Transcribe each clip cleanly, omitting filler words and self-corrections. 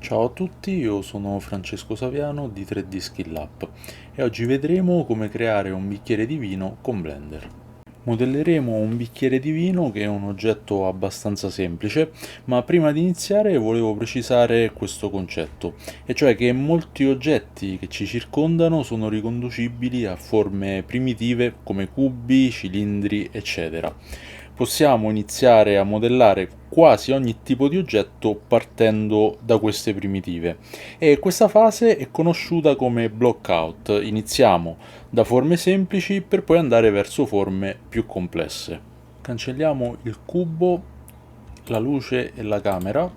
Ciao a tutti, io sono Francesco Saviano di 3D Skill Up e oggi vedremo come creare un bicchiere di vino con Blender. Modelleremo un bicchiere di vino che è un oggetto abbastanza semplice, ma prima di iniziare volevo precisare questo concetto, e cioè che molti oggetti che ci circondano sono riconducibili a forme primitive come cubi, cilindri, eccetera. Possiamo iniziare a modellare quasi ogni tipo di oggetto partendo da queste primitive e questa fase è conosciuta come blockout. Iniziamo da forme semplici per poi andare verso forme più complesse. Cancelliamo il cubo, la luce e la camera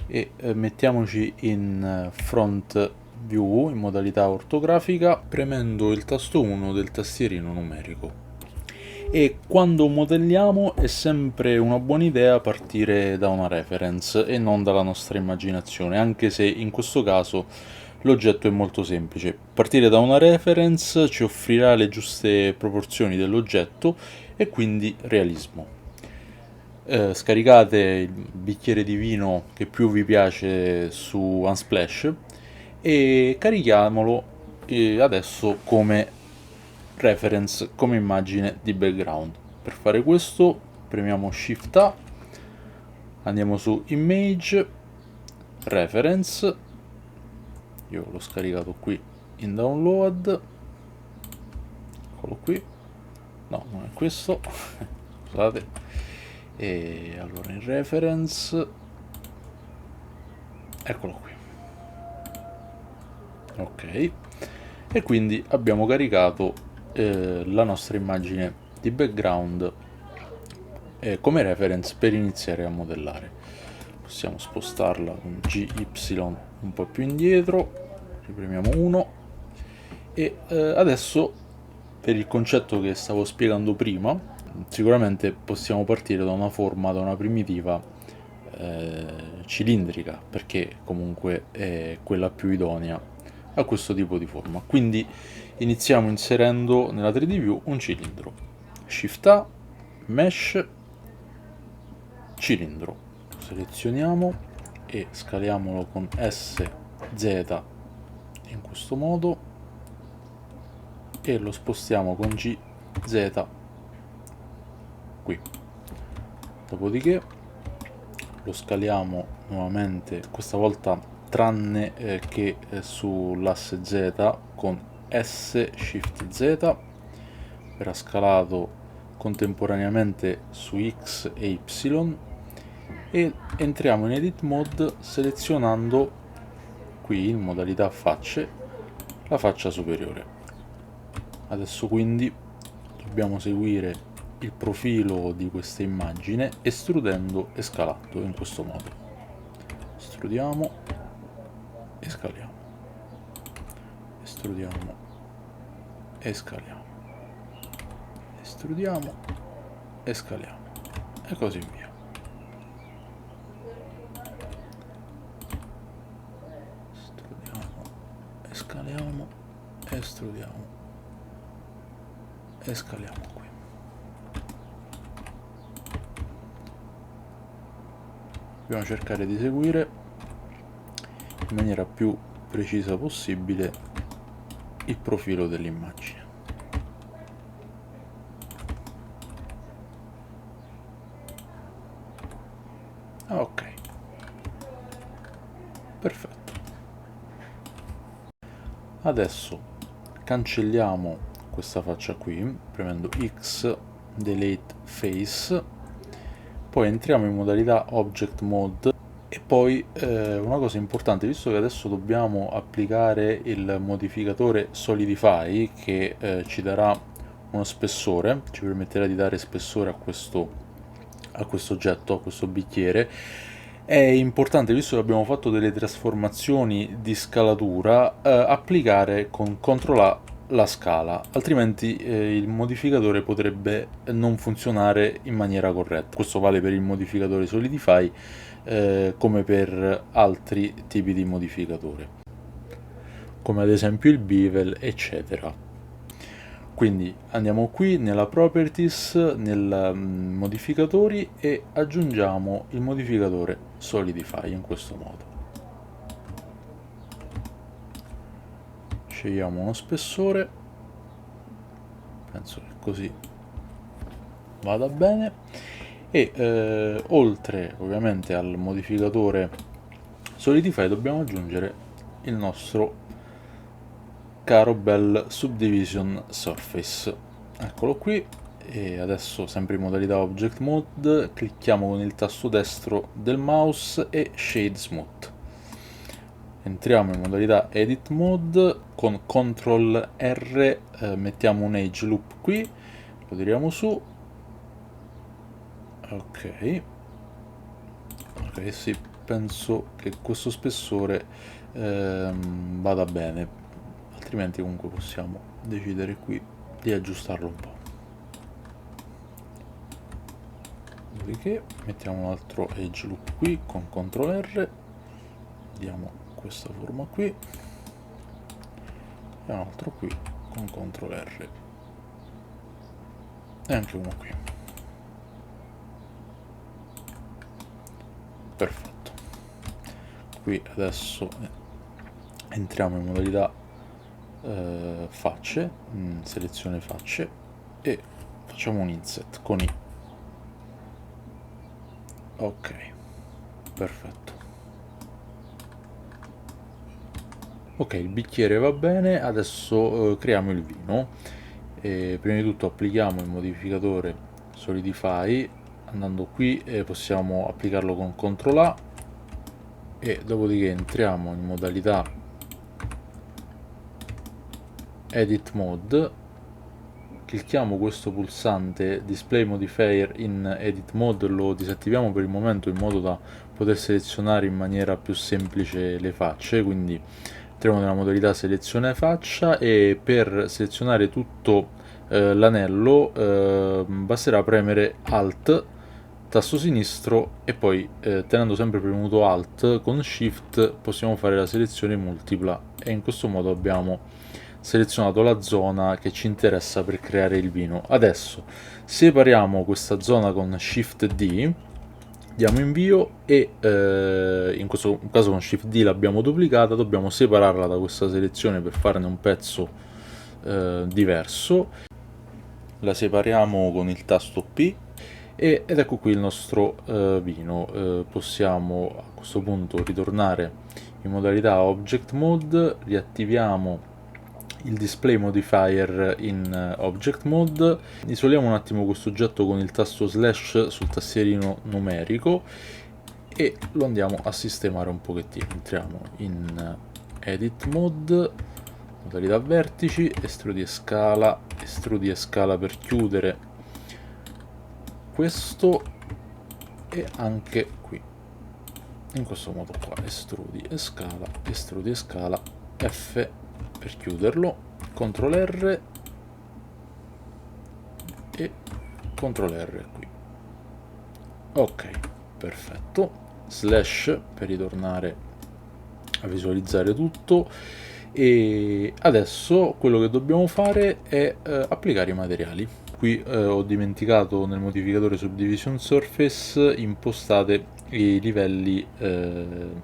e mettiamoci in front view in modalità ortografica premendo il tasto 1 del tastierino numerico. E quando modelliamo è sempre una buona idea partire da una reference e non dalla nostra immaginazione, anche se in questo caso l'oggetto è molto semplice. Partire da una reference ci offrirà le giuste proporzioni dell'oggetto e quindi realismo. Scaricate il bicchiere di vino che più vi piace su Unsplash e carichiamolo adesso come reference, come immagine di background. Per fare questo premiamo Shift A, andiamo su Image, Reference, io l'ho scaricato qui in download, eccolo qui, no non è questo, scusate, e allora in reference, eccolo qui, ok, e quindi abbiamo caricato la nostra immagine di background come reference per iniziare a modellare. Possiamo spostarla con GY un po' più indietro, ripremiamo 1 e adesso per il concetto che stavo spiegando prima, sicuramente possiamo partire da una forma, da una primitiva cilindrica, perché comunque è quella più idonea a questo tipo di forma. Quindi iniziamo inserendo nella 3D View un cilindro. Shift A, Mesh, cilindro. Selezioniamo e scaliamolo con SZ in questo modo e lo spostiamo con GZ qui. Dopodiché lo scaliamo nuovamente, questa volta tranne che sull'asse Z con S Shift Z, verrà scalato contemporaneamente su X e Y e entriamo in Edit Mode selezionando qui in modalità facce la faccia superiore. Adesso quindi dobbiamo seguire il profilo di questa immagine estrudendo e scalando in questo modo. Estrudiamo e scaliamo, estrudiamo e scaliamo, estrudiamo e scaliamo e così via. Estrudiamo e scaliamo, estrudiamo e scaliamo qui. Dobbiamo cercare di seguire in maniera più precisa possibile il profilo dell'immagine. Ok, perfetto. Adesso cancelliamo questa faccia qui premendo X, delete face, poi entriamo in modalità object mode e poi una cosa importante, visto che adesso dobbiamo applicare il modificatore solidify che ci darà uno spessore, ci permetterà di dare spessore a questo oggetto, a questo bicchiere, è importante, visto che abbiamo fatto delle trasformazioni di scalatura, applicare con CTRL A la scala, altrimenti il modificatore potrebbe non funzionare in maniera corretta. Questo vale per il modificatore Solidify come per altri tipi di modificatore, come ad esempio il bevel, eccetera. Quindi andiamo qui nella properties, nel modificatori e aggiungiamo il modificatore solidify in questo modo. Scegliamo uno spessore, penso che così vada bene, e oltre ovviamente al modificatore solidify dobbiamo aggiungere il nostro caro bel subdivision surface. Eccolo qui. E adesso sempre in modalità object mode clicchiamo con il tasto destro del mouse e shade smooth. Entriamo in modalità edit mode, con CTRL R mettiamo un edge loop qui, lo tiriamo su. Ok, sì, penso che questo spessore vada bene, altrimenti comunque possiamo decidere qui di aggiustarlo un po'. Dopodiché mettiamo un altro edge loop qui con CTRL R, diamo questa forma qui e un altro qui con CTRL R e anche uno qui. Perfetto. Qui adesso entriamo in modalità facce, selezione facce e facciamo un inset con i. Ok, perfetto. Ok, il bicchiere va bene, adesso creiamo il vino. Prima di tutto applichiamo il modificatore solidify, andando qui possiamo applicarlo con CTRL A e dopodiché entriamo in modalità edit mode, clicchiamo questo pulsante display modifier in edit mode, lo disattiviamo per il momento in modo da poter selezionare in maniera più semplice le facce, quindi entriamo nella modalità selezione faccia e per selezionare tutto l'anello basterà premere alt tasto sinistro e poi tenendo sempre premuto alt con shift possiamo fare la selezione multipla e in questo modo abbiamo selezionato la zona che ci interessa per creare il vino. Adesso separiamo questa zona con shift D, diamo invio e in questo caso con shift D l'abbiamo duplicata, dobbiamo separarla da questa selezione per farne un pezzo diverso. La separiamo con il tasto P ed ecco qui il nostro vino. Possiamo a questo punto ritornare in modalità object mode, riattiviamo il display modifier in object mode, isoliamo un attimo questo oggetto con il tasto slash sul tastierino numerico e lo andiamo a sistemare un pochettino. Entriamo in edit mode, modalità vertici, estrudi e scala per chiudere questo e anche qui in questo modo qua, estrudi e scala, F per chiuderlo, CTRL R e CTRL R qui. Ok, perfetto. Slash per ritornare a visualizzare tutto e adesso quello che dobbiamo fare è applicare i materiali. Qui ho dimenticato nel modificatore subdivision surface impostate i livelli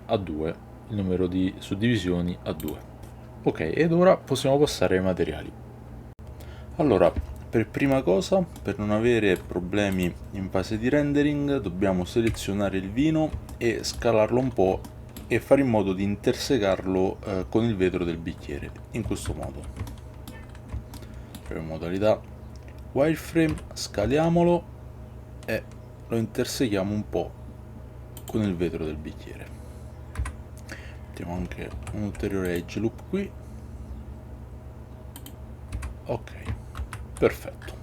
a 2, il numero di suddivisioni a 2. Ok, ed ora possiamo passare ai materiali. Allora, per prima cosa, per non avere problemi in fase di rendering, dobbiamo selezionare il vino e scalarlo un po' e fare in modo di intersecarlo con il vetro del bicchiere, in questo modo. Per modalità wireframe, scaliamolo e lo intersechiamo un po' con il vetro del bicchiere. Mettiamo anche un ulteriore edge loop qui. Ok, perfetto.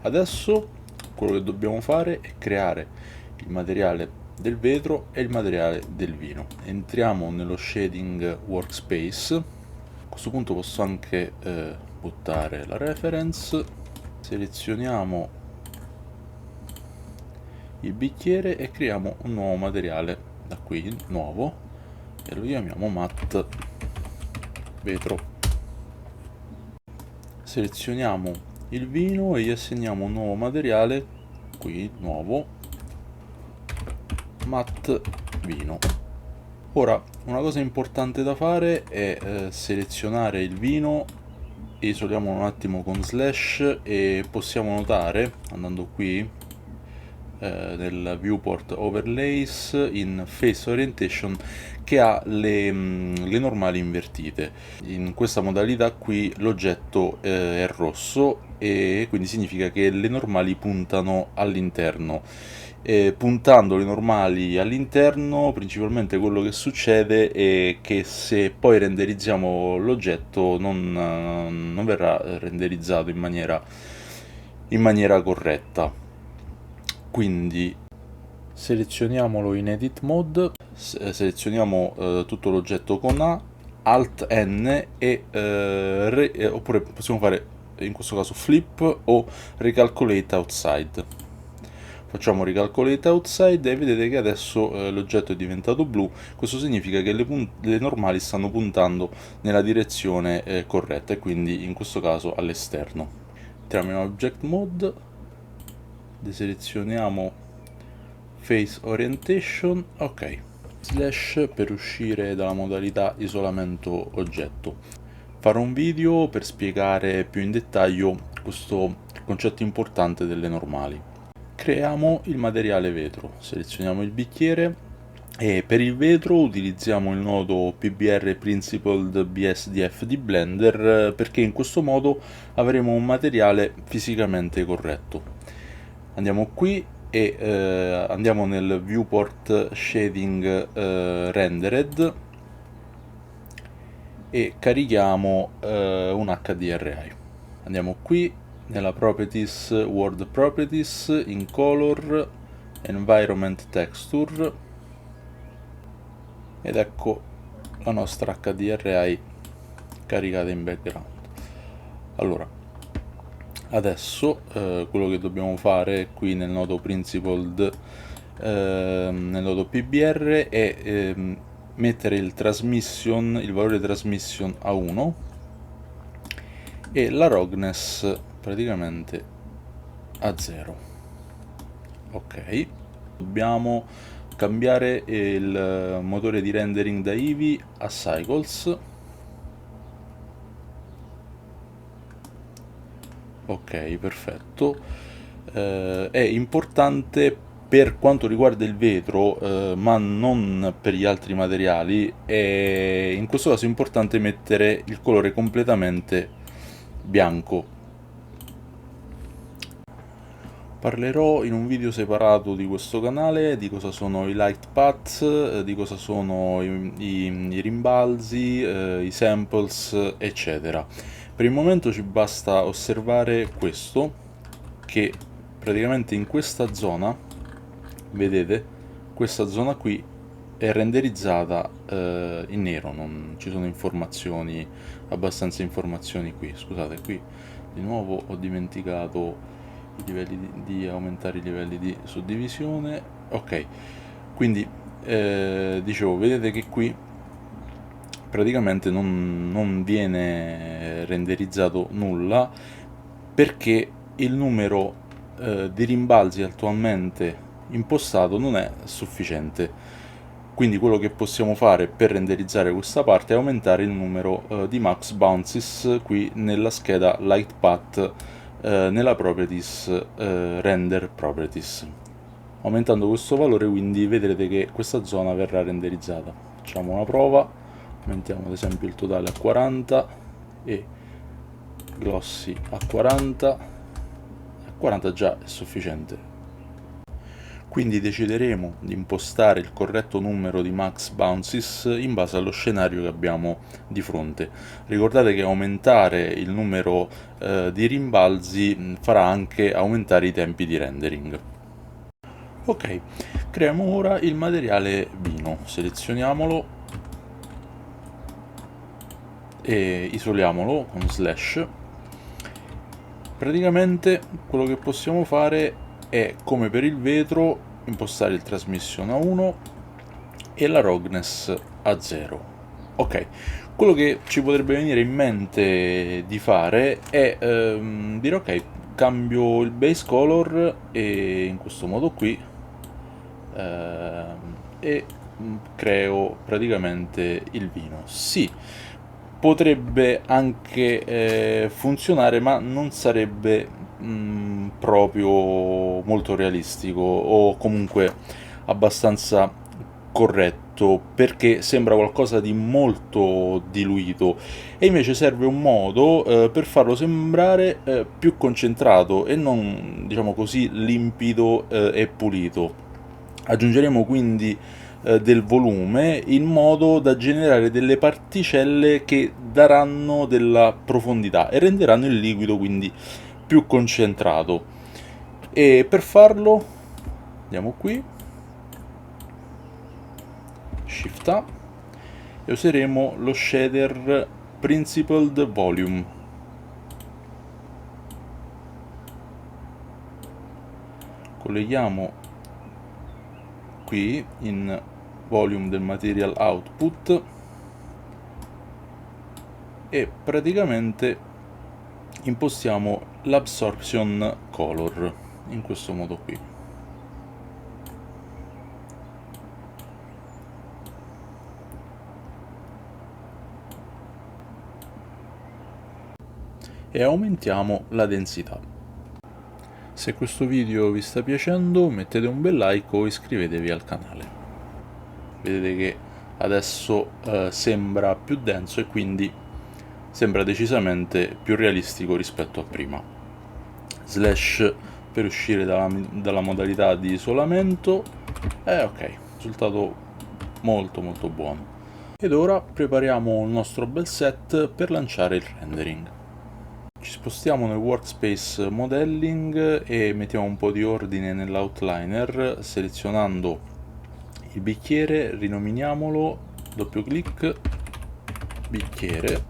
Adesso quello che dobbiamo fare è creare il materiale del vetro e il materiale del vino. Entriamo nello shading workspace. A questo punto posso anche buttare la reference. Selezioniamo il bicchiere e creiamo un nuovo materiale da qui, nuovo, e lo chiamiamo matte vetro. Selezioniamo il vino e gli assegniamo un nuovo materiale, qui nuovo, matte vino. Ora, una cosa importante da fare è selezionare il vino, isoliamolo un attimo con slash e possiamo notare, andando qui nel viewport overlays in face orientation, che ha le normali invertite. In questa modalità qui l'oggetto è rosso e quindi significa che le normali puntano all'interno. Puntando le normali all'interno, principalmente quello che succede è che se poi renderizziamo l'oggetto non verrà renderizzato in maniera corretta. Quindi selezioniamolo in edit mode, selezioniamo tutto l'oggetto con A, Alt N oppure possiamo fare in questo caso flip o recalculate outside. Facciamo recalculate outside e vedete che adesso l'oggetto è diventato blu. Questo significa che le normali stanno puntando nella direzione corretta e quindi in questo caso all'esterno. Entriamo in object mode, deselezioniamo face orientation, ok, slash per uscire dalla modalità isolamento oggetto. Farò un video per spiegare più in dettaglio questo concetto importante delle normali. Creiamo il materiale vetro, selezioniamo il bicchiere e per il vetro utilizziamo il nodo PBR Principled BSDF di Blender perché in questo modo avremo un materiale fisicamente corretto. Andiamo qui e andiamo nel viewport shading rendered e carichiamo un HDRI. Andiamo qui nella properties, world properties, in color, environment texture ed ecco la nostra HDRI caricata in background. Allora, adesso quello che dobbiamo fare qui nel nodo principled, nel nodo PBR è mettere il valore transmission a 1 e la roughness praticamente a 0. Ok, dobbiamo cambiare il motore di rendering da Eevee a Cycles. Ok, perfetto. È importante per quanto riguarda il vetro, ma non per gli altri materiali, in questo caso è importante mettere il colore completamente bianco. Parlerò in un video separato di questo canale di cosa sono i light paths, di cosa sono i rimbalzi, i samples, eccetera. Per il momento ci basta osservare questo, che praticamente in questa zona, vedete, questa zona qui è renderizzata in nero, non ci sono abbastanza informazioni qui. Scusate, qui di nuovo ho dimenticato i livelli di aumentare i livelli di suddivisione. Ok, quindi dicevo, vedete che qui praticamente non viene renderizzato nulla perché il numero di rimbalzi attualmente impostato non è sufficiente. Quindi quello che possiamo fare per renderizzare questa parte è aumentare il numero di max bounces qui nella scheda light path nella properties render properties. Aumentando questo valore quindi vedrete che questa zona verrà renderizzata. Facciamo una prova, aumentiamo ad esempio il totale a 40 e glossy a 40. A 40 già è sufficiente. Quindi decideremo di impostare il corretto numero di max bounces in base allo scenario che abbiamo di fronte. Ricordate che aumentare il numero di rimbalzi farà anche aumentare i tempi di rendering. Ok, creiamo ora il materiale vino, selezioniamolo e isoliamolo con slash. Praticamente quello che possiamo fare è, come per il vetro, impostare il transmission a 1 e la roughness a 0. Ok, quello che ci potrebbe venire in mente di fare è dire ok, cambio il base color e in questo modo qui e creo praticamente il vino. Sì, potrebbe anche funzionare, ma non sarebbe proprio molto realistico o comunque abbastanza corretto, perché sembra qualcosa di molto diluito e invece serve un modo per farlo sembrare più concentrato e non, diciamo così, limpido e pulito. Aggiungeremo quindi del volume in modo da generare delle particelle che daranno della profondità e renderanno il liquido quindi più concentrato. E per farlo andiamo qui, Shift A, e useremo lo shader Principled Volume. Colleghiamo qui in volume del material output e praticamente impostiamo l'absorption color in questo modo qui. E aumentiamo la densità. Se questo video vi sta piacendo mettete un bel like o iscrivetevi al canale. Vedete che adesso sembra più denso e quindi sembra decisamente più realistico rispetto a prima. Slash per uscire dalla modalità di isolamento e ok, risultato molto buono. Ed ora prepariamo il nostro bel set per lanciare il rendering. Ci spostiamo nel workspace modelling e mettiamo un po' di ordine nell'outliner selezionando il bicchiere, rinominiamolo, doppio clic, bicchiere,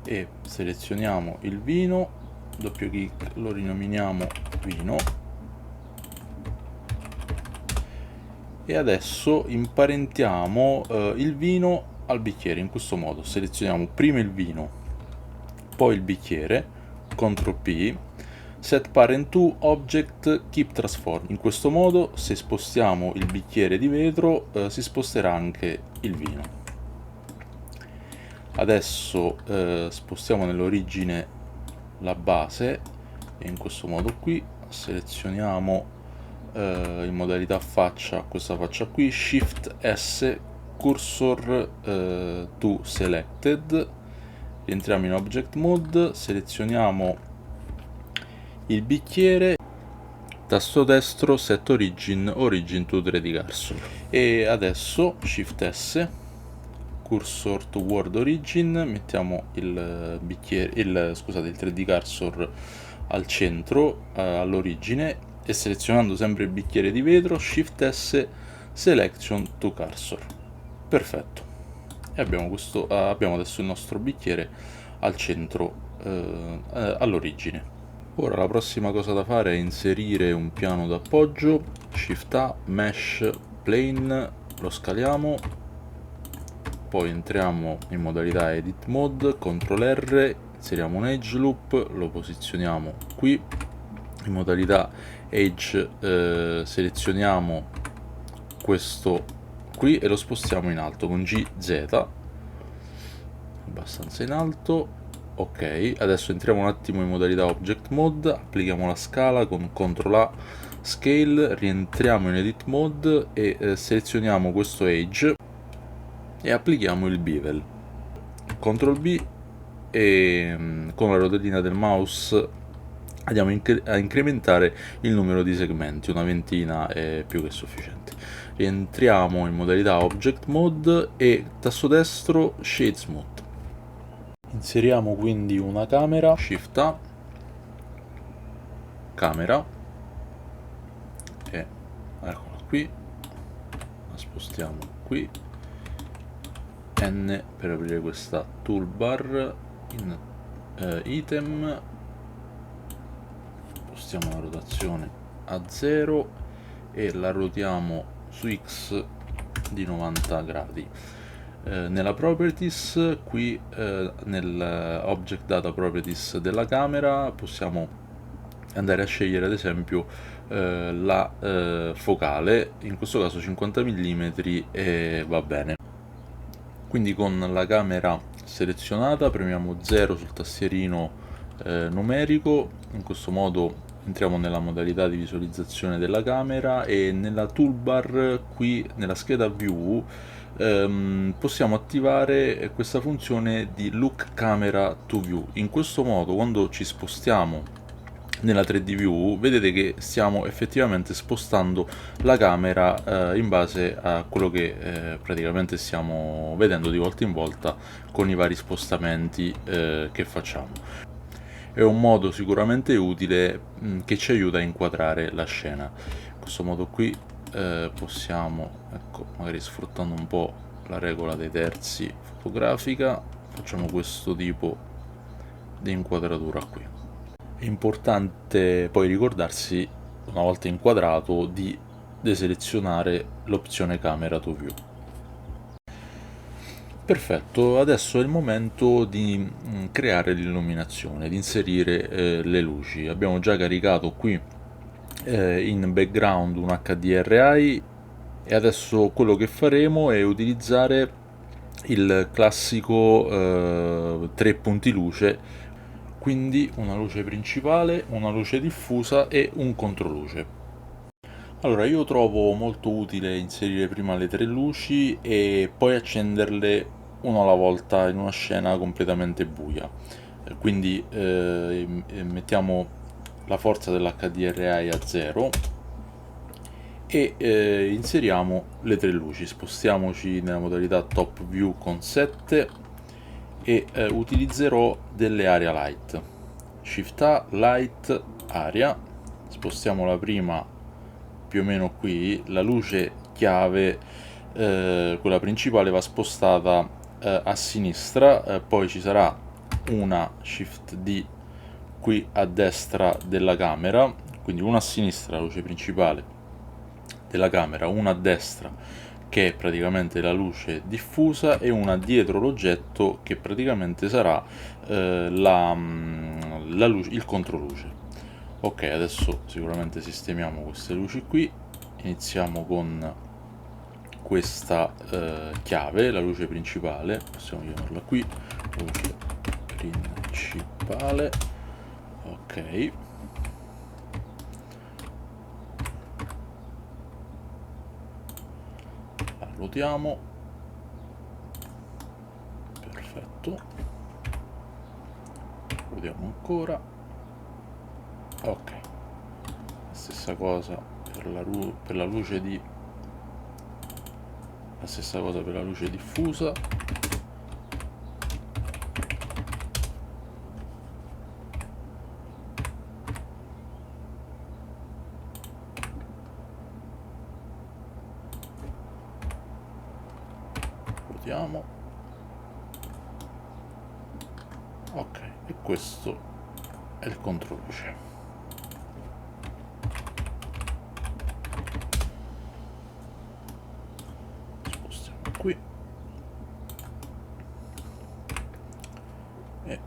e selezioniamo il vino, doppio clic, lo rinominiamo vino, e adesso imparentiamo il vino al bicchiere in questo modo. Selezioniamo prima il vino, poi il bicchiere, CTRL P, Set Parent to Object Keep Transform. In questo modo, se spostiamo il bicchiere di vetro, si sposterà anche il vino. Adesso spostiamo nell'origine la base e in questo modo qui selezioniamo in modalità faccia questa faccia qui, Shift S, Cursor to Selected, rientriamo in Object Mode, selezioniamo il bicchiere, tasto destro, Set Origin, Origin to 3D Cursor, e adesso Shift S, Cursor to World Origin, mettiamo il bicchiere, il 3D Cursor al centro, all'origine, e selezionando sempre il bicchiere di vetro, Shift S, Selection to Cursor. Perfetto. E abbiamo adesso il nostro bicchiere al centro, all'origine. Ora la prossima cosa da fare è inserire un piano d'appoggio, Shift A, Mesh, Plane, lo scaliamo, poi entriamo in modalità Edit Mode, CTRL R, inseriamo un Edge Loop, lo posizioniamo qui, in modalità Edge selezioniamo questo qui e lo spostiamo in alto con GZ, abbastanza in alto. Ok, adesso entriamo un attimo in modalità Object Mode, applichiamo la scala con CTRL A, Scale, rientriamo in Edit Mode e selezioniamo questo Edge e applichiamo il Bevel. CTRL B e con la rotellina del mouse andiamo a incrementare il numero di segmenti, una ventina è più che sufficiente. Rientriamo in modalità Object Mode e tasto destro Shade Smooth. Inseriamo quindi una camera, Shift A, camera, e eccola qui, la spostiamo qui, N per aprire questa toolbar, in item, spostiamo la rotazione a 0 e la rotiamo su X di 90 gradi. nella properties, qui nel object data properties della camera possiamo andare a scegliere ad esempio la focale, in questo caso 50 mm e va bene. Quindi con la camera selezionata premiamo 0 sul tastierino numerico, in questo modo entriamo nella modalità di visualizzazione della camera e nella toolbar qui nella scheda view possiamo attivare questa funzione di look camera to view. In questo modo quando ci spostiamo nella 3D view vedete che stiamo effettivamente spostando la camera in base a quello che praticamente stiamo vedendo di volta in volta con i vari spostamenti che facciamo. È un modo sicuramente utile che ci aiuta a inquadrare la scena. In questo modo qui possiamo, ecco, magari sfruttando un po' la regola dei terzi fotografica, facciamo questo tipo di inquadratura qui. È importante poi ricordarsi, una volta inquadrato, di deselezionare l'opzione camera to view. Perfetto, adesso è il momento di creare l'illuminazione, di inserire le luci. Abbiamo già caricato qui in background un HDRI e adesso quello che faremo è utilizzare il classico 3 punti luce, quindi una luce principale, una luce diffusa e un controluce. Allora, io trovo molto utile inserire prima le 3 luci e poi accenderle una alla volta in una scena completamente buia. Quindi mettiamo la forza dell'HDRI a 0 e inseriamo le 3 luci. Spostiamoci nella modalità top view con 7 e utilizzerò delle area light. Shift A, light, area. Spostiamo la prima più o meno qui, la luce chiave, quella principale, va spostata a sinistra, poi ci sarà una Shift D qui a destra della camera, quindi una a sinistra la luce principale della camera, una a destra che è praticamente la luce diffusa e una dietro l'oggetto che praticamente sarà il controluce. Ok, adesso sicuramente sistemiamo queste luci qui, iniziamo con questa chiave, la luce principale, possiamo chiamarla qui, luce principale, ok. La ruotiamo, perfetto, ruotiamo ancora, ok, stessa cosa per la luce di la stessa cosa per la luce diffusa, ruotiamo, ok, e questo è il controluce. Qui e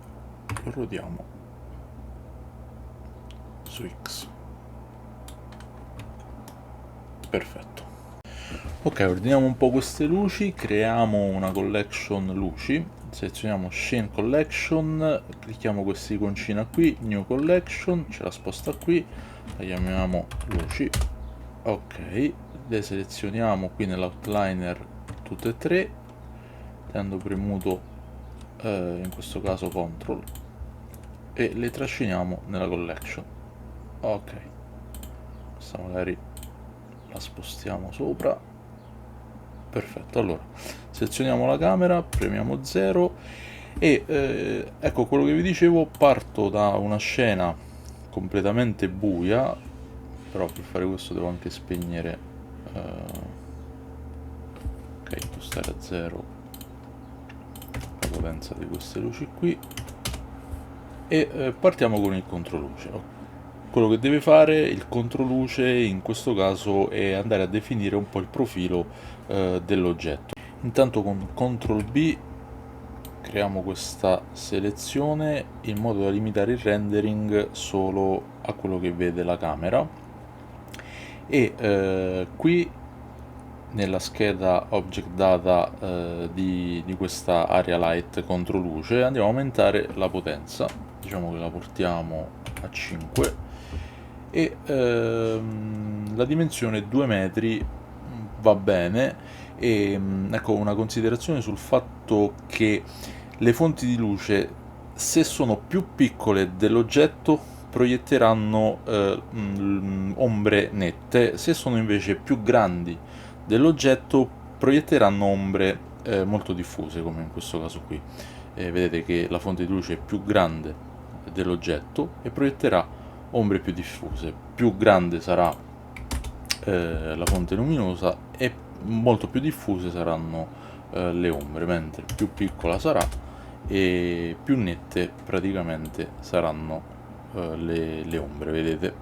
lo ruotiamo su X. Perfetto. Ok, ordiniamo un po' queste luci, creiamo una collection luci, selezioniamo Scene Collection, clicchiamo questa iconcina qui, New Collection, ce la sposta qui, la chiamiamo luci, ok, le selezioniamo qui nell'outliner tutte e 3, tenendo premuto in questo caso CTRL e le trasciniamo nella collection. Ok, questa magari la spostiamo sopra, perfetto. Allora selezioniamo la camera, premiamo 0 e ecco quello che vi dicevo, parto da una scena completamente buia, però per fare questo devo anche spegnere ok, impostare a 0 la potenza di queste luci qui e partiamo con il controluce. Quello che deve fare il controluce in questo caso è andare a definire un po' il profilo dell'oggetto. Intanto con CTRL B creiamo questa selezione in modo da limitare il rendering solo a quello che vede la camera, e qui nella scheda Object Data di questa area light contro luce andiamo a aumentare la potenza, diciamo che la portiamo a 5, e la dimensione 2 metri va bene. E ecco, una considerazione sul fatto che le fonti di luce, se sono più piccole dell'oggetto, proietteranno ombre nette; se sono invece più grandi dell'oggetto, proietteranno ombre molto diffuse, come in questo caso qui. Vedete che la fonte di luce è più grande dell'oggetto e proietterà ombre più diffuse. Più grande sarà la fonte luminosa e molto più diffuse saranno le ombre, mentre più piccola sarà e più nette praticamente saranno le ombre, vedete?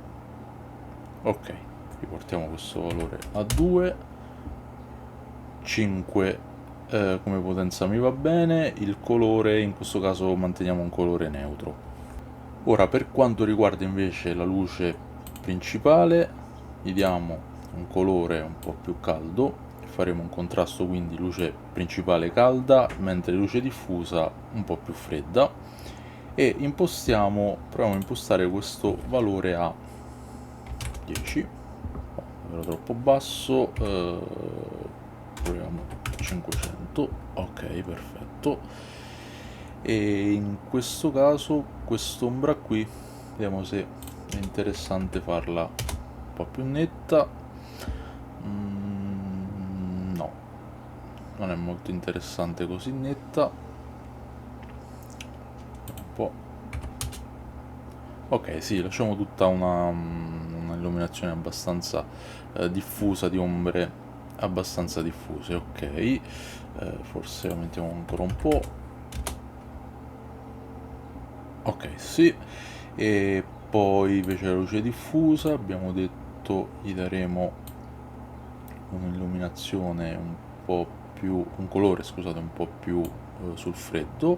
Ok, riportiamo questo valore a 2, 5 come potenza mi va bene, il colore in questo caso manteniamo un colore neutro. Ora, per quanto riguarda invece la luce principale, gli diamo un colore un po' più caldo, faremo un contrasto, quindi luce principale calda, mentre luce diffusa un po' più fredda, e proviamo a impostare questo valore a 10, davvero troppo basso, proviamo 500, ok, perfetto. E in questo caso quest'ombra qui, vediamo se è interessante farla un po' più netta. No, non è molto interessante così netta. Un po'. Ok, sì, lasciamo tutta una illuminazione abbastanza diffusa, di ombre abbastanza diffuse. Ok, forse aumentiamo ancora un po'. Ok, sì. E poi invece la luce diffusa, abbiamo detto, gli daremo un'illuminazione un po' più, un colore, scusate, un po' più sul freddo,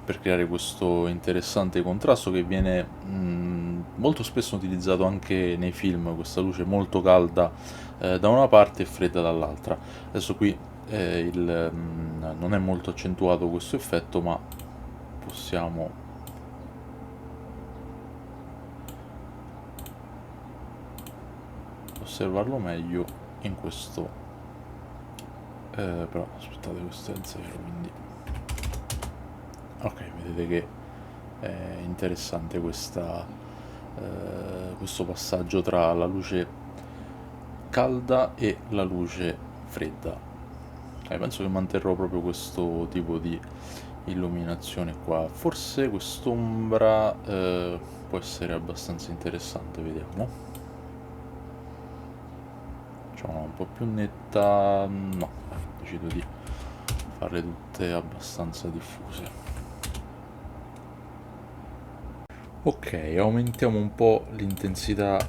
per creare questo interessante contrasto che viene molto spesso utilizzato anche nei film, questa luce molto calda da una parte e fredda dall'altra. Adesso qui non è molto accentuato questo effetto, ma possiamo osservarlo meglio in questo. Però aspettate, questo è 0, quindi ok, vedete che è interessante questo passaggio tra la luce calda e la luce fredda. Penso che manterrò proprio questo tipo di illuminazione qua. Forse quest'ombra può essere abbastanza interessante, vediamo. Facciamola un po' più netta. No, decido di farle tutte abbastanza diffuse. Ok, aumentiamo un po' l'intensità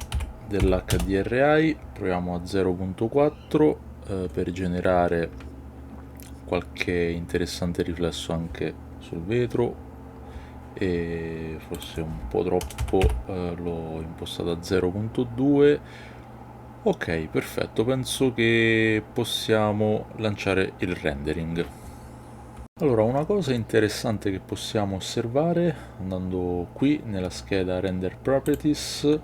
dell'HDRI, proviamo a 0.4 per generare qualche interessante riflesso anche sul vetro, e forse un po' troppo l'ho impostato a 0.2. ok, perfetto, penso che possiamo lanciare il rendering. Allora, una cosa interessante che possiamo osservare andando qui nella scheda Render Properties,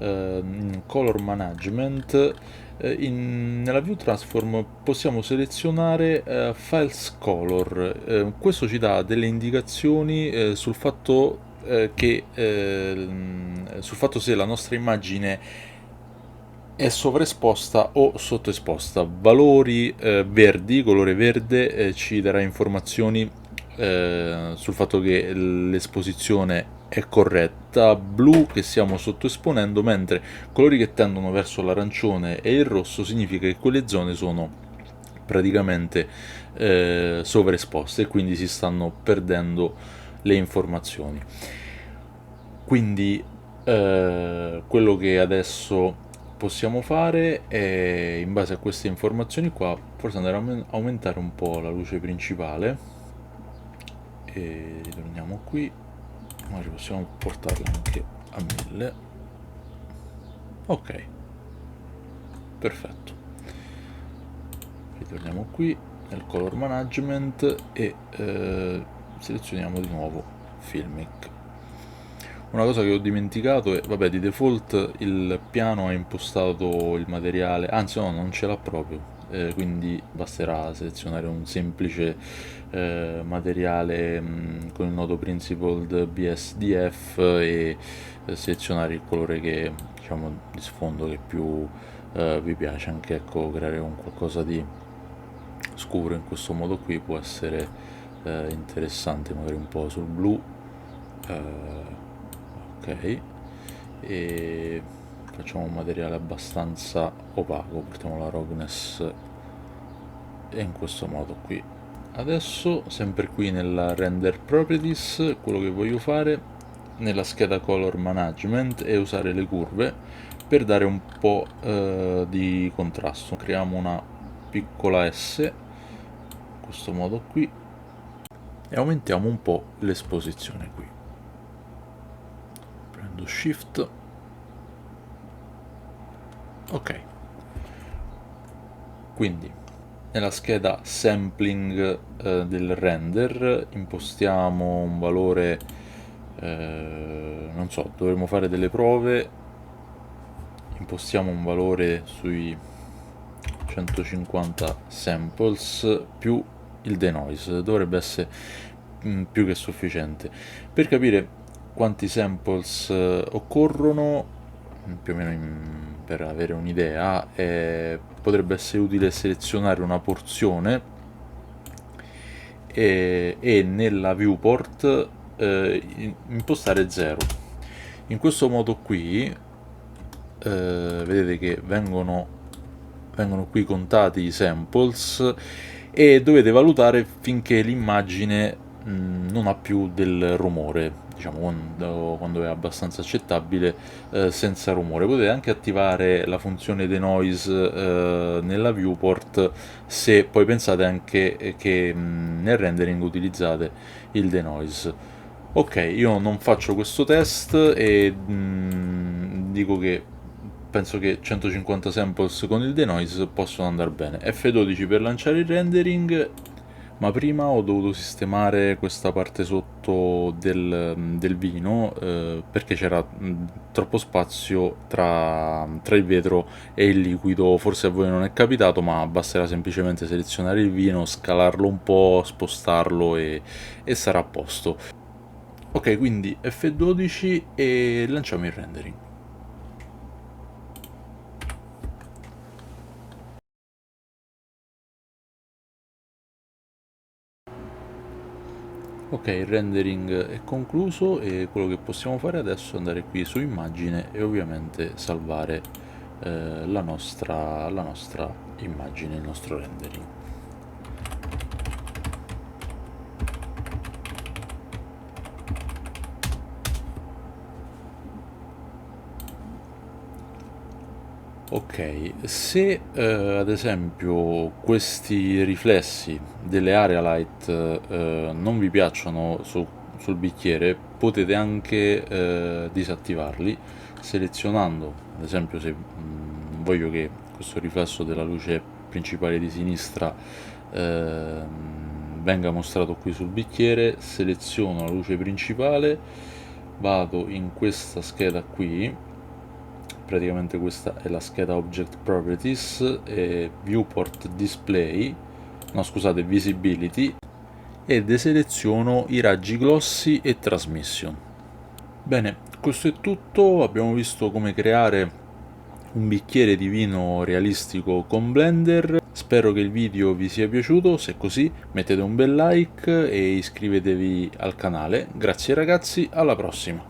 in Color Management, nella View Transform possiamo selezionare Files Color. Questo ci dà delle indicazioni sul fatto sul fatto se la nostra immagine è sovraesposta o sottoesposta. Valori verdi, colore verde, ci darà informazioni sul fatto che l'esposizione è corretta, blu che stiamo sottoesponendo, mentre colori che tendono verso l'arancione e il rosso significa che quelle zone sono praticamente sovraesposte e quindi si stanno perdendo le informazioni. Quindi quello che adesso possiamo fare è, in base a queste informazioni qua, forse andare a aumentare un po' la luce principale e ritorniamo qui, magari possiamo portarla anche a 1000. Ok, perfetto. Ritorniamo qui nel color management e selezioniamo di nuovo Filmic. Una cosa che ho dimenticato è, vabbè, di default il piano ha impostato il materiale, anzi no, non ce l'ha proprio, quindi basterà selezionare un semplice materiale con il nodo principled BSDF e selezionare il colore che, diciamo, di sfondo che più vi piace. Anche, ecco, creare un qualcosa di scuro in questo modo qui può essere interessante, magari un po' sul blu. Ok, e facciamo un materiale abbastanza opaco, portiamo la roughness in questo modo qui. Adesso, sempre qui nella render properties, quello che voglio fare nella scheda color management è usare le curve per dare un po' di contrasto. Creiamo una piccola S in questo modo qui e aumentiamo un po' l'esposizione qui. Prendo Shift, ok, quindi nella scheda sampling del render impostiamo un valore, non so, dovremmo fare delle prove, impostiamo un valore sui 150 samples più il denoise, dovrebbe essere più che sufficiente. Per capire quanti samples occorrono, più o meno per avere un'idea, potrebbe essere utile selezionare una porzione e nella viewport impostare 0. In questo modo qui vedete che vengono qui contati i samples e dovete valutare finché l'immagine non ha più del rumore, diciamo quando è abbastanza accettabile, senza rumore. Potete anche attivare la funzione denoise nella viewport se poi pensate anche che nel rendering utilizzate il denoise. Ok, io non faccio questo test e dico che penso che 150 samples con il denoise possono andare bene. F12 per lanciare il rendering, ma prima ho dovuto sistemare questa parte sotto del vino perché c'era troppo spazio tra il vetro e il liquido. Forse a voi non è capitato, ma basterà semplicemente selezionare il vino, scalarlo un po', spostarlo e sarà a posto. Ok, quindi F12 e lanciamo il rendering. Ok, il rendering è concluso e quello che possiamo fare adesso è andare qui su immagine e ovviamente salvare la nostra immagine, il nostro rendering. Ok, se ad esempio questi riflessi delle area light non vi piacciono sul bicchiere, potete anche disattivarli selezionando, ad esempio se voglio che questo riflesso della luce principale di sinistra venga mostrato qui sul bicchiere, seleziono la luce principale, vado in questa scheda qui, praticamente questa è la scheda Object Properties, Viewport Display, no scusate, Visibility, e deseleziono i raggi glossy e Transmission. Bene, questo è tutto, abbiamo visto come creare un bicchiere di vino realistico con Blender. Spero che il video vi sia piaciuto, se è così mettete un bel like e iscrivetevi al canale. Grazie ragazzi, alla prossima!